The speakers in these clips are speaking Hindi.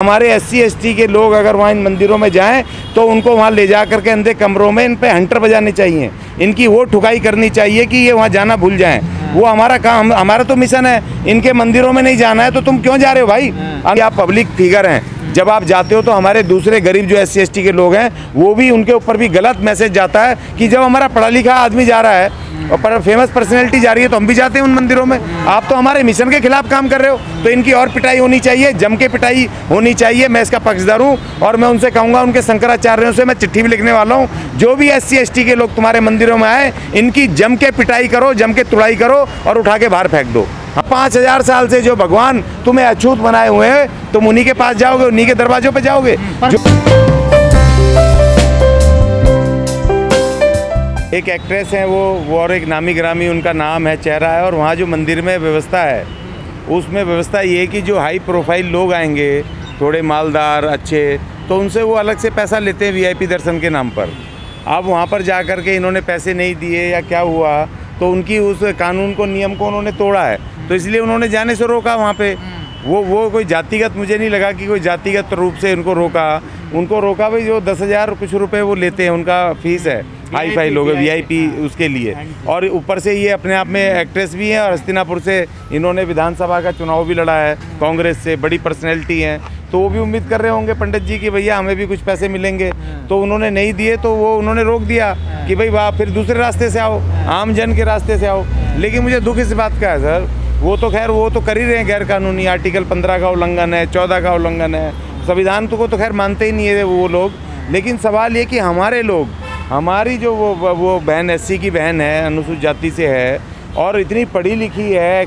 हमारे SC/ST के लोग अगर वहाँ इन मंदिरों में जाएं तो उनको वहाँ ले जा करके अंदर कमरों में इन पे हंटर बजाने चाहिए, इनकी वो ठुकाई करनी चाहिए कि ये वहाँ जाना भूल जाएं। वो हमारा काम, हमारा तो मिशन है, इनके मंदिरों में नहीं जाना है तो तुम क्यों जा रहे हो भाई? आप पब्लिक फिगर हैं, जब आप जाते हो तो हमारे दूसरे गरीब जो SC/ST के लोग हैं वो भी, उनके ऊपर भी गलत मैसेज जाता है कि जब हमारा पढ़ा लिखा आदमी जा रहा है और फेमस पर्सनैलिटी जा रही है तो हम भी जाते हैं उन मंदिरों में। आप तो हमारे मिशन के खिलाफ काम कर रहे हो, तो इनकी और पिटाई होनी चाहिए, जम के पिटाई होनी चाहिए। मैं इसका पक्षधर हूँ और मैं उनसे कहूँगा, उनके शंकराचार्यों से मैं चिट्ठी भी लिखने वाला हूँ, जो भी SC/ST के लोग तुम्हारे मंदिरों में आए इनकी जम के पिटाई करो, जम के तुड़ाई करो और उठा के बाहर फेंक दो। 5000 साल से जो भगवान तुम्हें अछूत बनाए हुए हैं, तुम उन्हीं के पास जाओगे, उन्हीं के दरवाजों पे जाओगे। एक एक्ट्रेस है वो और एक नामी ग्रामी उनका नाम है, चेहरा है, और वहाँ जो मंदिर में व्यवस्था है उसमें व्यवस्था ये है कि जो हाई प्रोफाइल लोग आएंगे, थोड़े मालदार अच्छे, तो उनसे वो अलग से पैसा लेते हैं VIP दर्शन के नाम पर। अब वहाँ पर जा कर के इन्होंने पैसे नहीं दिए या क्या हुआ तो उनकी उस कानून को, नियम को उन्होंने तोड़ा है, तो इसलिए उन्होंने जाने से रोका वहाँ पे। वो कोई जातिगत, मुझे नहीं लगा कि कोई जातिगत रूप से उनको रोका भाई, जो 10,000 कुछ रुपए वो लेते हैं, उनका फीस है, हाई फाई लोग VIP उसके लिए। और ऊपर से ये अपने आप में एक्ट्रेस भी हैं और हस्तिनापुर से इन्होंने विधानसभा का चुनाव भी लड़ा है कांग्रेस से, बड़ी पर्सनैलिटी हैं, तो वो भी उम्मीद कर रहे होंगे पंडित जी कि भैया हमें भी कुछ पैसे मिलेंगे, तो उन्होंने नहीं दिए तो वो उन्होंने रोक दिया कि भाई वाह, फिर दूसरे रास्ते से आओ, आम जन के रास्ते से आओ। लेकिन मुझे दुख इस बात का है सर, वो तो खैर वो तो कर ही रहे हैं गैर कानूनी, आर्टिकल 15 का उल्लंघन है, 14 का उल्लंघन है, संविधान को तो खैर मानते ही नहीं है वो लोग। लेकिन सवाल ये कि हमारे लोग, हमारी जो वो बहन SC की बहन है, अनुसूचित जाति से है और इतनी पढ़ी लिखी है,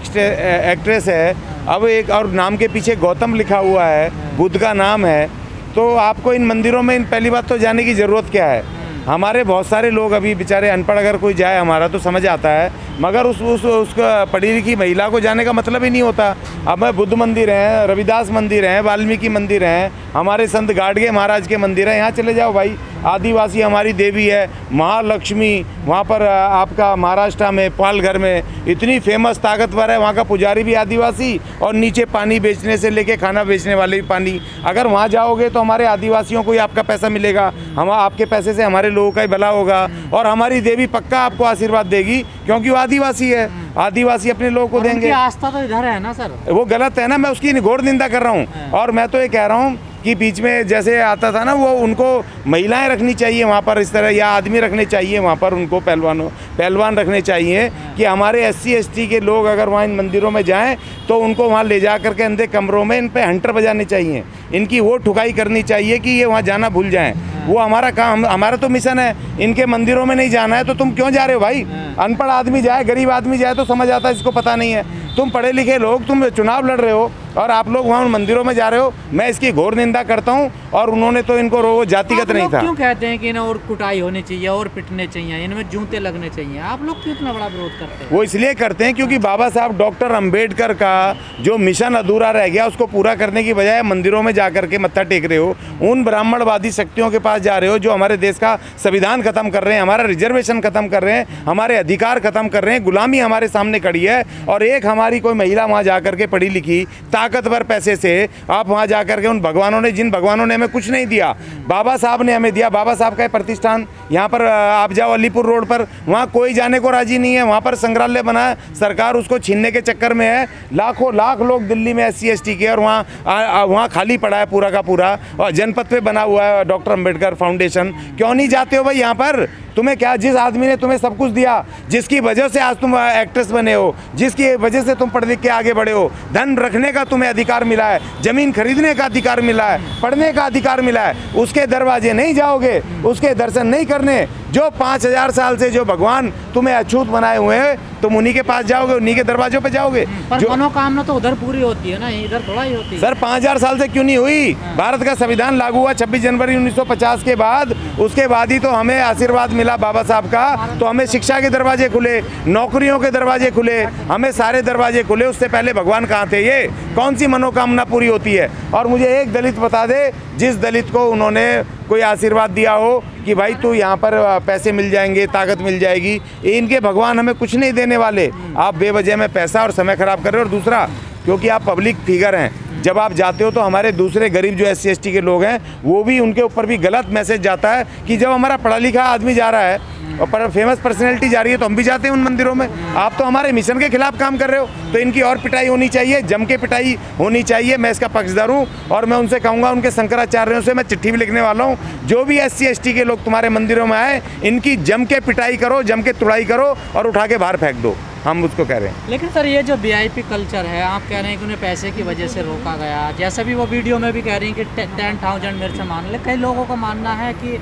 एक्ट्रेस है, अब एक और नाम के पीछे गौतम लिखा हुआ है, बुद्ध का नाम है, तो आपको इन मंदिरों में पहली बात तो जाने की ज़रूरत क्या है? हमारे बहुत सारे लोग अभी बेचारे अनपढ़, अगर कोई जाए हमारा तो समझ आता है, मगर उस पढ़ी लिखी महिला को जाने का मतलब ही नहीं होता। अब मैं बुद्ध मंदिर हैं, रविदास मंदिर हैं, वाल्मीकि मंदिर हैं, हमारे संत गाडगे महाराज के मंदिर हैं, यहाँ चले जाओ भाई। आदिवासी हमारी देवी है महालक्ष्मी, वहाँ पर आपका महाराष्ट्र में पालघर में इतनी फेमस ताकतवर है, वहाँ का पुजारी भी आदिवासी और नीचे पानी बेचने से लेके खाना बेचने वाले भी पानी। अगर वहाँ जाओगे तो हमारे आदिवासियों को ही आपका पैसा मिलेगा, हम आपके पैसे से हमारे लोगों का ही भला होगा और हमारी देवी पक्का आपको आशीर्वाद देगी, क्योंकि वो आदिवासी है, आदिवासी अपने लोगों को देंगे। आस्था तो इधर है ना सर, वो गलत है ना, मैं उसकी घोर निंदा कर रहा हूँ। और मैं तो ये कह रहा हूँ कि बीच में जैसे आता था ना, वो उनको महिलाएं रखनी चाहिए वहाँ पर इस तरह, या आदमी रखने चाहिए वहाँ पर, उनको पहलवान रखने चाहिए कि हमारे SC/ST के लोग अगर वहाँ इन मंदिरों में जाएं तो उनको वहाँ ले जा करके अंदर कमरों में इन पे हंटर बजाने चाहिए, इनकी वो ठुकाई करनी चाहिए कि ये वहाँ जाना भूल जाएं। वो हमारा काम, हमारा तो मिशन है, इनके मंदिरों में नहीं जाना है तो तुम क्यों जा रहे हो भाई? अनपढ़ आदमी जाए, गरीब आदमी जाए तो समझ आता है, इसको पता नहीं है। तुम पढ़े लिखे लोग, तुम चुनाव लड़ रहे हो और आप लोग वहाँ उन मंदिरों में जा रहे हो, मैं इसकी घोर निंदा करता हूँ। और उन्होंने तो इनको जातिगत नहीं था। क्यों कहते हैं कि इन्हें और कुटाई होनी चाहिए और पिटने चाहिए, इनमें जूते लगने चाहिए, आप लोग क्यों इतना बड़ा विरोध करते हैं? वो इसलिए करते हैं क्योंकि बाबा साहब डॉक्टर अंबेडकर का जो मिशन अधूरा रह गया उसको पूरा करने की बजाय मंदिरों में जाकर के मत्था टेक रहे हो, उन ब्राह्मणवादी शक्तियों के पास जा रहे हो जो हमारे देश का संविधान खत्म कर रहे हैं, हमारा रिजर्वेशन खत्म कर रहे हैं, हमारे अधिकार खत्म कर रहे हैं, गुलामी हमारे सामने खड़ी है। और एक हमारी कोई महिला वहाँ जा करके पढ़ी लिखी ताकतवर पैसे से आप वहाँ जा करके, उन भगवानों ने, जिन भगवानों ने हमें कुछ नहीं दिया, बाबा साहब ने हमें दिया। बाबा साहब का प्रतिष्ठान यहाँ पर आप जाओ अलीपुर रोड पर, वहाँ कोई जाने को राजी नहीं है, वहाँ पर संग्रहालय बना है, सरकार उसको छीनने के चक्कर में है। लाखों लाख लोग दिल्ली में SC/ST के, और वहाँ खाली पड़ा है पूरा का पूरा, और जनपद पे बना हुआ है डॉक्टर अंबेडकर फाउंडेशन। क्यों नहीं जाते हो भाई यहाँ पर? तुम्हें क्या, जिस आदमी ने तुम्हें सब कुछ दिया, जिसकी वजह से आज तुम एक्ट्रेस बने हो, जिसकी वजह से तुम पढ़ लिख के आगे बढ़े हो, धन रखने का तुम्हें अधिकार मिला है, जमीन खरीदने का अधिकार मिला है, पढ़ने का अधिकार मिला है, उसके दरवाजे नहीं जाओगे, उसके दर्शन नहीं करने? जो 5000 साल से जो भगवान तुम्हें अछूत बनाए हुए हैं, तुम उन्हीं के पास जाओगे, उन्हीं के दरवाजों पे जाओगे। पर मनोकामना तो उधर पूरी होती है ना, इधर थोड़ा ही होती है सर। 5000 साल से क्यों नहीं हुई? भारत का संविधान लागू हुआ 26 जनवरी 1950 के बाद, उसके बाद ही तो हमें आशीर्वाद मिला बाबा साहब का, तो हमें शिक्षा के दरवाजे खुले, नौकरियों के दरवाजे खुले, हमें सारे दरवाजे खुले। उससे पहले भगवान कहाँ थे? ये कौन सी मनोकामना पूरी होती है? और मुझे एक दलित बता दे, जिस दलित को उन्होंने कोई आशीर्वाद दिया हो कि भाई तू यहाँ पर पैसे मिल जाएंगे, ताकत मिल जाएगी, इनके भगवान हमें कुछ नहीं देने वाले। आप बेवजह में पैसा और समय खराब कर रहे हो। और दूसरा, क्योंकि आप पब्लिक फिगर हैं, जब आप जाते हो तो हमारे दूसरे गरीब जो SC/ST के लोग हैं वो भी, उनके ऊपर भी गलत मैसेज जाता है कि जब हमारा पढ़ा लिखा आदमी जा रहा है और फेमस पर्सनैलिटी जा रही है तो हम भी जाते हैं उन मंदिरों में। आप तो हमारे मिशन के खिलाफ काम कर रहे हो, तो इनकी और पिटाई होनी चाहिए, जम के पिटाई होनी चाहिए। मैं इसका पक्षधर हूँ और मैं उनसे कहूँगा, उनके शंकराचार्यों से मैं चिट्ठी भी लिखने वाला हूँ, जो भी SC/ST के लोग तुम्हारे मंदिरों में आए इनकी जम के पिटाई करो, जम के तुड़ाई करो और उठा के बाहर फेंक दो, हम उसको कह रहे हैं। लेकिन सर ये जो VIP कल्चर है, आप कह रहे हैं कि उन्हें पैसे की वजह से रोका गया, जैसा भी वो वीडियो में भी कह रही हैं कि 10,000 मेरे से मान ले। कई लोगों का मानना है कि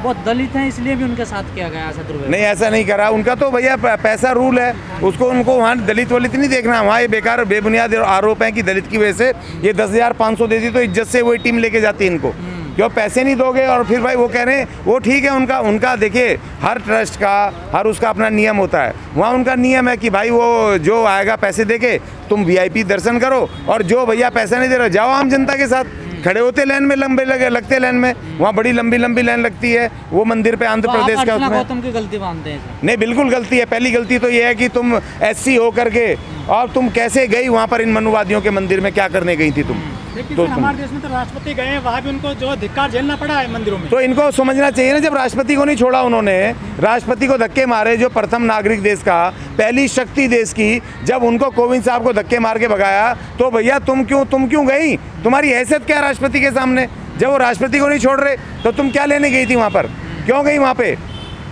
वो दलित हैं इसलिए भी उनके साथ किया गया ऐसा दुर्व्यवहार। नहीं, ऐसा नहीं करा उनका, तो भैया पैसा रूल है, उसको उनको वहाँ दलित वलित नहीं देखना। वहाँ ये बेकार बेबुनियाद आरोप है कि दलित की वजह से ये 10,500 देती तो इज्जत से वही टीम लेके जाती है इनको, क्यों पैसे नहीं दोगे। और फिर भाई वो कह रहे हैं वो ठीक है, उनका देखिए हर ट्रस्ट का हर उसका अपना नियम होता है। वहाँ उनका नियम है कि भाई वो जो आएगा पैसे देके तुम VIP दर्शन करो, और जो भैया पैसा नहीं दे रहे जाओ आम जनता के साथ खड़े होते लाइन में, लंबे लगते लाइन में, वहाँ बड़ी लंबी लाइन लगती है वो मंदिर पे आंध्र प्रदेश का। अर्चना गौतम की गलती मानते हैं? नहीं, बिल्कुल गलती है। पहली गलती तो ये है कि तुम SC हो करके और तुम कैसे गई वहाँ पर इन मनुवादियों के मंदिर में, क्या करने गई थी तुम? लेकिन तो हमारे देश में तो राष्ट्रपति गए हैं, वहाँ भी उनको जो धिक्कार झेलना पड़ा है मंदिरों में। तो इनको समझना चाहिए ना, जब राष्ट्रपति को नहीं छोड़ा उन्होंने, राष्ट्रपति को धक्के मारे, जो प्रथम नागरिक देश का, पहली शक्ति देश की, जब उनको कोविंद साहब को धक्के मार के भगाया तो भैया तुम क्यों गई? तुम्हारी हैसियत क्या है राष्ट्रपति के सामने? जब वो राष्ट्रपति को नहीं छोड़ रहे तो तुम क्या लेने गई थी वहाँ पर, क्यों गई वहाँ पे?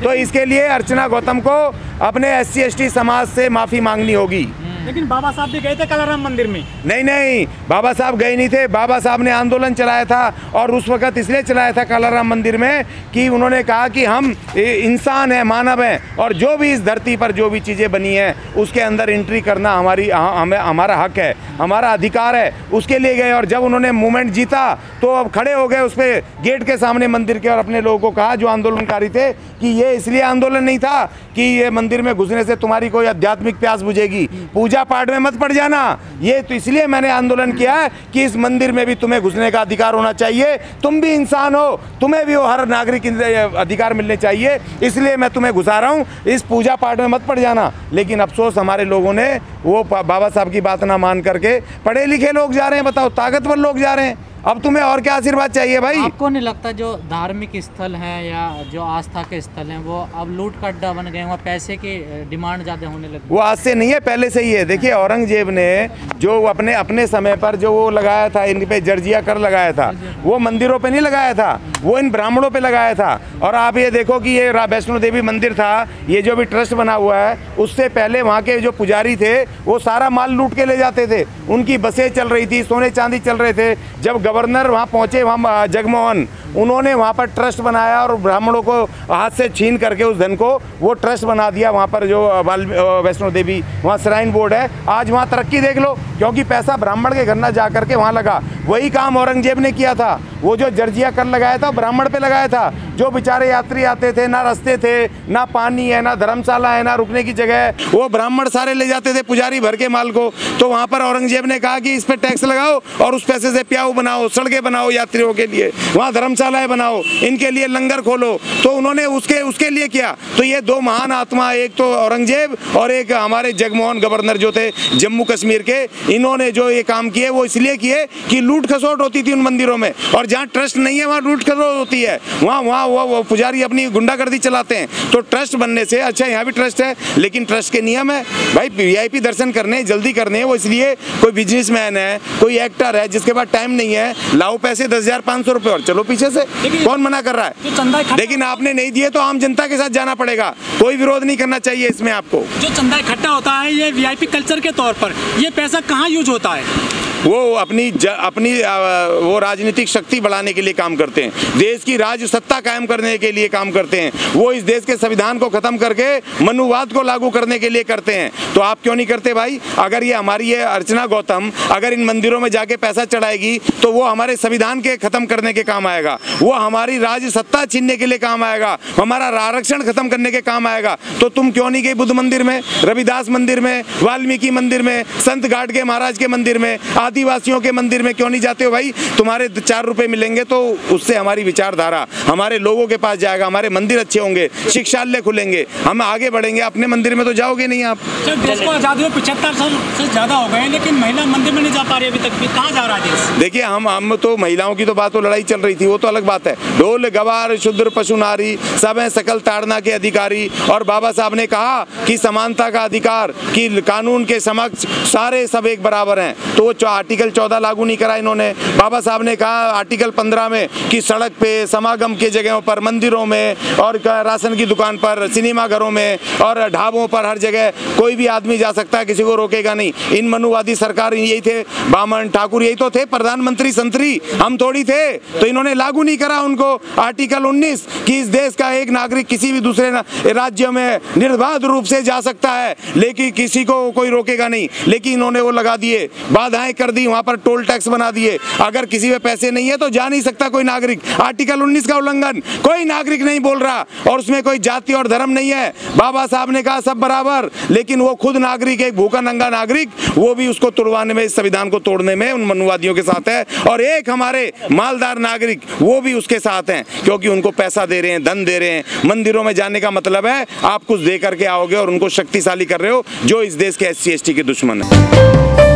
तो इसके लिए अर्चना गौतम को अपने SC/ST समाज से माफ़ी मांगनी होगी। लेकिन बाबा साहब भी गए थे कलाराम मंदिर में। नहीं, बाबा साहब गए नहीं थे। बाबा साहब ने आंदोलन चलाया था, और उस वक्त इसलिए चलाया था कलाराम मंदिर में कि उन्होंने कहा कि हम इंसान हैं, मानव हैं, और जो भी इस धरती पर जो भी चीज़ें बनी हैं उसके अंदर एंट्री करना हमारा हक है, हमारा अधिकार है, उसके लिए गए। और जब उन्होंने मूवमेंट जीता तो अब खड़े हो गए उस पर गेट के सामने मंदिर के, और अपने लोगों को कहा जो आंदोलनकारी थे कि ये इसलिए आंदोलन नहीं था कि ये मंदिर में घुसने से तुम्हारी कोई आध्यात्मिक प्यास बुझेगी, पूजा पाठ में मत पड़ जाना, ये तो इसलिए मैंने आंदोलन किया है कि इस मंदिर में भी तुम्हें घुसने का अधिकार होना चाहिए, तुम भी इंसान हो, तुम्हें भी वो हर नागरिक अधिकार मिलने चाहिए, इसलिए मैं तुम्हें घुसा रहा हूँ, इस पूजा पाठ में मत पड़ जाना। लेकिन अफसोस हमारे लोगों ने वो बाबा साहब की बात ना मान करके, पढ़े लिखे लोग जा रहे हैं, बताओ ताकतवर लोग जा रहे हैं, अब तुम्हें और क्या आशीर्वाद चाहिए भाई? आपको नहीं लगता जो धार्मिक स्थल हैं या जो आस्था के स्थल हैं वो अब लूट का अड्डा बन गए, वहाँ पैसे की डिमांड ज़्यादा होने लगी? वो आज से नहीं है, पहले से ही है। देखिए औरंगजेब ने जो अपने समय पर जो वो लगाया था, इन पे जर्जिया कर लगाया था, वो मंदिरों पे नहीं लगाया था, वो इन ब्राह्मणों पे लगाया था। और आप ये देखो कि ये वैष्णो देवी मंदिर था, ये जो भी ट्रस्ट बना हुआ है, उससे पहले वहाँ के जो पुजारी थे वो सारा माल लूट के ले जाते थे, उनकी बसें चल रही थी, सोने चांदी चल रहे थे। जब गवर्नर वहाँ पहुँचे, वहाँ जगमोहन, उन्होंने वहाँ पर ट्रस्ट बनाया और ब्राह्मणों को हाथ से छीन करके उस धन को वो ट्रस्ट बना दिया। वहाँ पर जो वैष्णो देवी वहाँ श्राइन बोर्ड है, आज वहाँ तरक्की देख लो, क्योंकि पैसा ब्राह्मण के घर ना जा करके वहाँ लगा। वही काम औरंगजेब ने किया था, वो जो जर्जिया कर लगाया था ब्राह्मण पे लगाया था। जो बेचारे यात्री आते थे, ना रास्ते थे, ना पानी है, ना धर्मशाला है, ना रुकने की जगह है, वो ब्राह्मण सारे ले जाते थे पुजारी भर के माल को। तो वहाँ पर औरंगजेब ने कहा कि इस पर टैक्स लगाओ और उस पैसे से प्याऊ बनाओ, सड़कें बनाओ यात्रियों के लिए, वहाँ धर्मशालाएं बनाओ, इनके लिए लंगर खोलो। तो उन्होंने उसके लिए किया। तो ये दो महान आत्मा, एक तो औरंगजेब और एक हमारे जगमोहन गवर्नर जो थे जम्मू कश्मीर के, इन्होंने जो ये काम किए वो इसलिए किए कि लूट खसोट होती थी उन मंदिरों में, और जहाँ ट्रस्ट नहीं है वहाँ लूट खसोट होती है, वहाँ वो पुजारी अपनी गुंडागर्दी चलाते हैं। तो ट्रस्ट बनने से अच्छा यहाँ भी ट्रस्ट है, लेकिन ट्रस्ट के नियम है भाई, VIP दर्शन करने जल्दी करने, वो इसलिए कोई बिजनेसमैन है, कोई एक्टर है जिसके पास टाइम नहीं है, लाओ पैसे 10,500 रुपये और चलो पीछे से, कौन मना कर रहा है? लेकिन आपने नहीं दिए तो आम जनता के साथ जाना पड़ेगा, कोई विरोध नहीं करना चाहिए इसमें आपको। जो चंदा इकट्ठा होता है ये VIP कल्चर के तौर पर, ये पैसा कहाँ यूज होता है? वो अपनी वो राजनीतिक शक्ति बढ़ाने के लिए काम करते हैं, देश की राज सत्ता कायम करने के लिए काम करते हैं, वो इस देश के संविधान को खत्म करके मनुवाद को लागू करने के लिए करते हैं। तो आप क्यों नहीं करते भाई? अगर ये हमारी ये अर्चना गौतम अगर इन मंदिरों में जाके पैसा चढ़ाएगी तो वो हमारे संविधान के खत्म करने के काम आएगा, वो हमारी राज सत्ता छीनने के लिए काम आएगा, हमारा आरक्षण खत्म करने के काम आएगा। तो तुम क्यों नहीं गई बुद्ध मंदिर में, रविदास मंदिर में, वाल्मीकि मंदिर में, संत गाडगे महाराज के मंदिर में? आदिवासियों के मंदिर में क्यों नहीं जाते हो भाई? तुम्हारे 4 रुपए मिलेंगे तो उससे हमारी विचारधारा हमारे लोगों के पास जाएगा, हमारे मंदिर अच्छे होंगे, शिक्षालय खुलेंगे, हम आगे बढ़ेंगे। अपने मंदिर में तो जाओगे नहीं आप। सर, देश को आज़ादी हुए 75 साल से ज़्यादा हो गए, लेकिन महिला मंदिर में नहीं जा पा रही अभी तक भी। कहाँ जा रहा है देश? देखिए, हम तो महिलाओं की तो बात, तो लड़ाई चल रही थी, वो तो अलग बात है। ढोल गवार शूद्र पशु नारी सब हैं सकल ताड़ना के अधिकारी। और बाबा साहब ने कहा कि समानता का अधिकार, कि कानून के समक्ष सारे सब एक बराबर हैं। तो वो आर्टिकल 14 लागू नहीं करा इन्होंने। बाबा साहब ने कहा आर्टिकल 15 में कि सड़क पे, समागम के जगहों पर, मंदिरों में और राशन की दुकान पर, सिनेमा घरों में और ढाबों पर, हर जगह कोई भी आदमी जा सकता है, किसी को रोकेगा नहीं। इन मनुवादी सरकार यही थे, बामन ठाकुर यही तो थे, प्रधानमंत्री संतरी हम थोड़ी थे। तो इन्होंने लागू नहीं करा उनको आर्टिकल 19 कि इस देश का एक नागरिक किसी भी दूसरे राज्य में निर्बाध रूप से जा सकता है, लेकिन किसी को कोई रोकेगा नहीं। लेकिन इन्होंने वो लगा दिए, बाधाएं कर दी, वहां पर टोल टैक्स बना दिए। अगर किसी पे पैसे नहीं है तो जा नहीं सकता कोई नागरिक। आर्टिकल 19 का उल्लंघन कोई नागरिक नहीं बोल रहा, और उसमें कोई जाति और धर्म नहीं है। बाबा साहब ने कहा सब बराबर, लेकिन वो खुद नागरिक, एक भूखा नंगा नागरिक, वो भी उसको तुड़वाने में, इस संविधान को तोड़ने में उन मनुवादियों के साथ है। और एक हमारे मालदार नागरिक, वो भी उसके साथ हैं, क्योंकि उनको पैसा दे रहे हैं, धन दे रहे हैं। मंदिरों में जाने का मतलब है आप कुछ दे करके आओगे और उनको शक्तिशाली कर रहे हो, जो इस देश के SC ST के दुश्मन है।